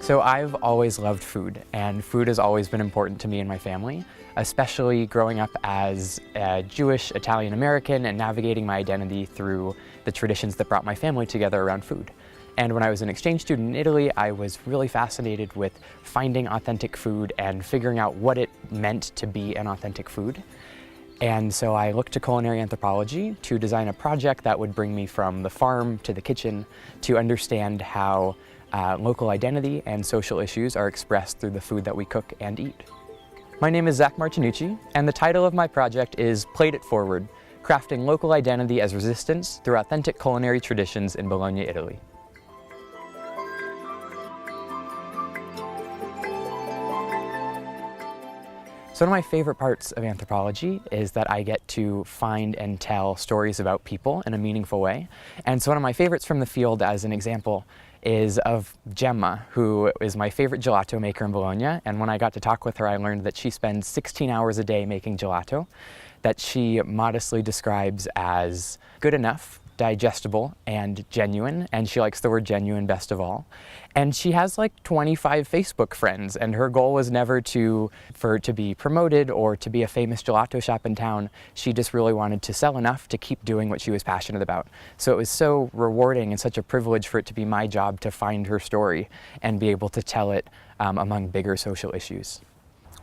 So I've always loved food, and food has always been important to me and my family, especially growing up as a Jewish Italian-American and navigating my identity through the traditions that brought my family together around food. And when I was an exchange student in Italy, I was really fascinated with finding authentic food and figuring out what it meant to be an authentic food. And so I looked to culinary anthropology to design a project that would bring me from the farm to the kitchen to understand how local identity and social issues are expressed through the food that we cook and eat. My name is Zach Martinucci, and the title of my project is Plate It Forward, Crafting Local Identity as Resistance Through Authentic Culinary Traditions in Bologna, Italy. So one of my favorite parts of anthropology is that I get to find and tell stories about people in a meaningful way. And so one of my favorites from the field, as an example, is of Gemma, who is my favorite gelato maker in Bologna. And when I got to talk with her, I learned that she spends 16 hours a day making gelato, that she modestly describes as good enough, digestible, and genuine, and she likes the word genuine best of all. And she has like 25 Facebook friends, and her goal was never for it to be promoted or to be a famous gelato shop in town. She just really wanted to sell enough to keep doing what she was passionate about. So it was so rewarding and such a privilege for it to be my job to find her story and be able to tell it among bigger social issues.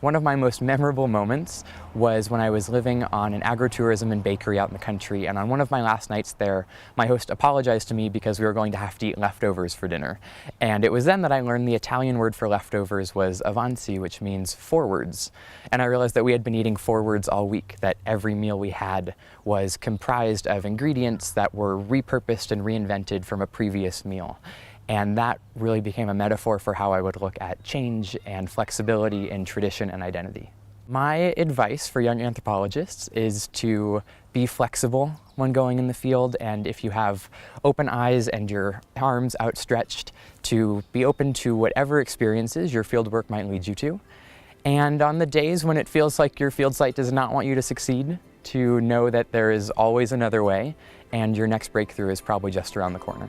One of my most memorable moments was when I was living on an agritourism and bakery out in the country, and on one of my last nights there, my host apologized to me because we were going to have to eat leftovers for dinner. And it was then that I learned the Italian word for leftovers was avanzi, which means forwards. And I realized that we had been eating forwards all week, that every meal we had was comprised of ingredients that were repurposed and reinvented from a previous meal. And that really became a metaphor for how I would look at change and flexibility in tradition and identity. My advice for young anthropologists is to be flexible when going in the field, and if you have open eyes and your arms outstretched, to be open to whatever experiences your fieldwork might lead you to. And on the days when it feels like your field site does not want you to succeed, to know that there is always another way, and your next breakthrough is probably just around the corner.